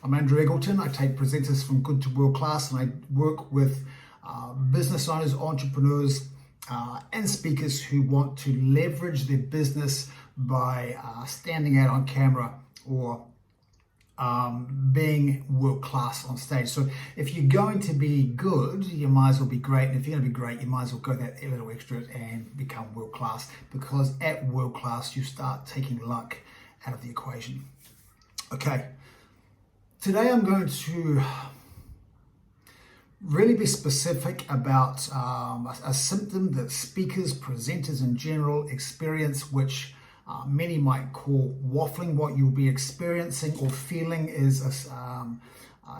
I'm Andrew Eggleton. I take presenters from good to world class, and I work with business owners, entrepreneurs, and speakers who want to leverage their business by standing out on camera or being world class on stage. So if you're going to be good, you might as well be great. And if you're going to be great, you might as well go that little extra and become world class, because at world class, you start taking luck out of the equation. Okay. Today I'm going to really be specific about a symptom that speakers, presenters in general experience, which many might call waffling. What you'll be experiencing or feeling is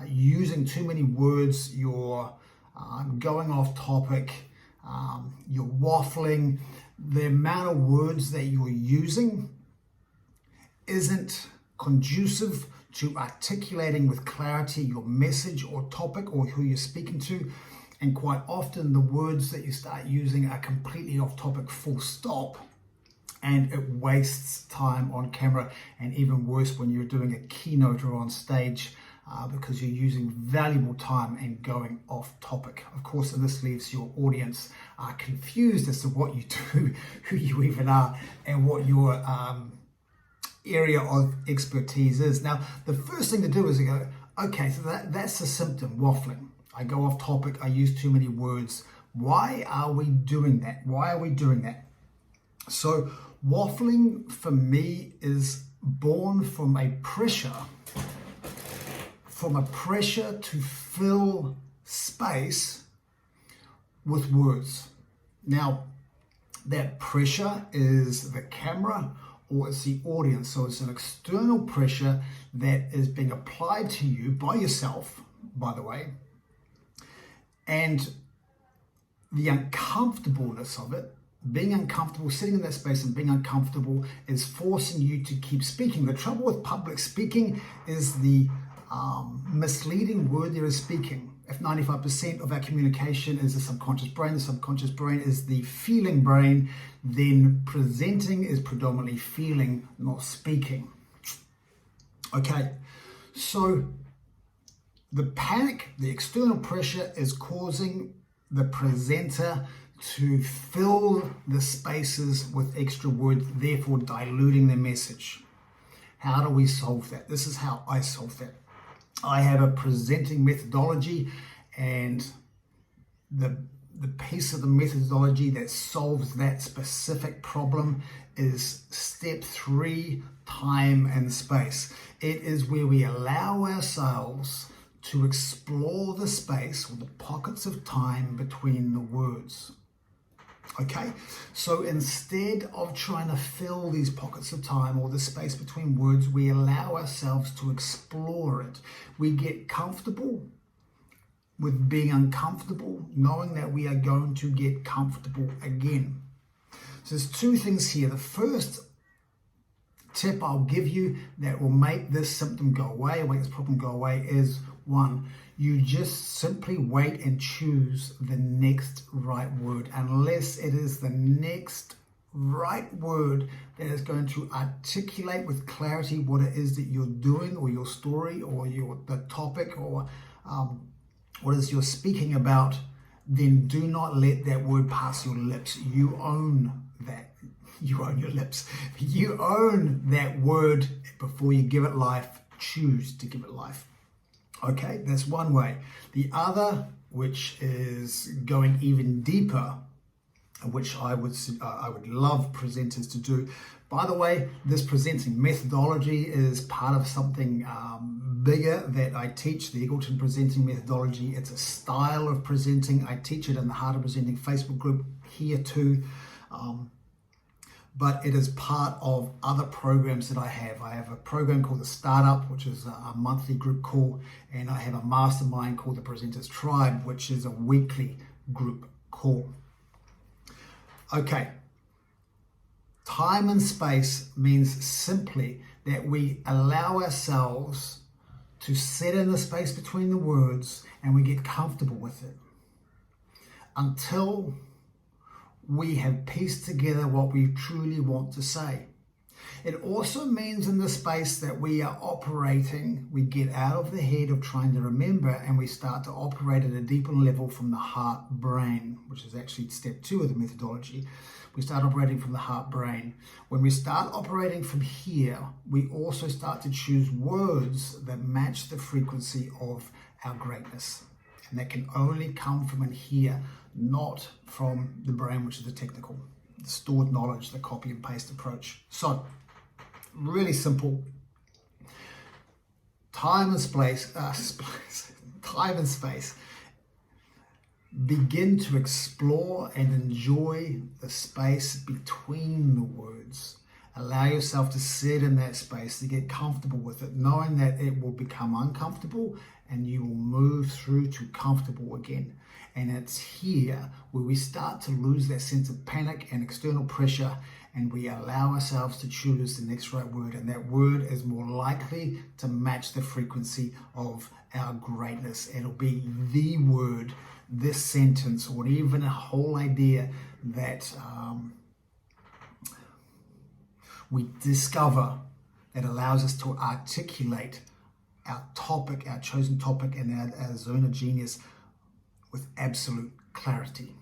using too many words, you're going off topic, you're waffling. The amount of words that you're using isn't conducive to articulating with clarity your message or topic or who you're speaking to. And quite often the words that you start using are completely off topic, full stop, and it wastes time on camera, and even worse when you're doing a keynote or on stage, because you're using valuable time and going off topic. Of course, and this leaves your audience confused as to what you do, who you even are, and what your area of expertise is. Now, the first thing to do is to go, okay, so that's a symptom, waffling. I go off topic, I use too many words. Why are we doing that? Why are we doing that? So waffling for me is born from a pressure to fill space with words. Now, that pressure is the camera or it's the audience. So it's an external pressure that is being applied to you by yourself, by the way. And the uncomfortableness of it, being uncomfortable, sitting in that space and being uncomfortable, is forcing you to keep speaking. The trouble with public speaking is the misleading word there is speaking. If 95% of our communication is the subconscious brain is the feeling brain, then presenting is predominantly feeling, not speaking. Okay, so the panic, the external pressure is causing the presenter to fill the spaces with extra words, therefore diluting their message. How do we solve that? This is how I solve that. I have a presenting methodology, and the piece of the methodology that solves that specific problem is step 3, time and space. It is where we allow ourselves to explore the space or the pockets of time between the words. Okay, so instead of trying to fill these pockets of time or the space between words, we allow ourselves to explore it. We get comfortable with being uncomfortable, knowing that we are going to get comfortable again. So there's 2 things here. The first tip I'll give you that will make this symptom go away, or make this problem go away, is 1, you just simply wait and choose the next right word, unless it is the next right word that is going to articulate with clarity what it is that you're doing, or your story, or the topic, or what it is you're speaking about. Then do not let that word pass your lips. You own that. You own your lips. You own that word before you give it life. Choose to give it life. Okay, that's one way. The other, which is going even deeper, which I would love presenters to do. By the way, this presenting methodology is part of something bigger that I teach, the Eggleton Presenting Methodology. It's a style of presenting. I teach it in the Heart of Presenting Facebook group here too. But it is part of other programs that I have. I have a program called The Startup, which is a monthly group call, and I have a mastermind called the Presenters Tribe, which is a weekly group call. Okay, time and space means simply that we allow ourselves to sit in the space between the words and we get comfortable with it until we have pieced together what we truly want to say. It also means in the space that we are operating, we get out of the head of trying to remember and we start to operate at a deeper level from the heart brain, which is actually step 2 of the methodology. We start operating from the heart brain. When we start operating from here, we also start to choose words that match the frequency of our greatness. And that can only come from in here, not from the brain, which is the technical, the stored knowledge, the copy and paste approach. So, really simple. Time and space. Time and space. Begin to explore and enjoy the space between the words. Allow yourself to sit in that space, to get comfortable with it, knowing that it will become uncomfortable and you will move through to comfortable again. And it's here where we start to lose that sense of panic and external pressure, and we allow ourselves to choose the next right word. And that word is more likely to match the frequency of our greatness. It'll be the word, this sentence, or even a whole idea that we discover that allows us to articulate our topic, our chosen topic, and our zone of genius with absolute clarity.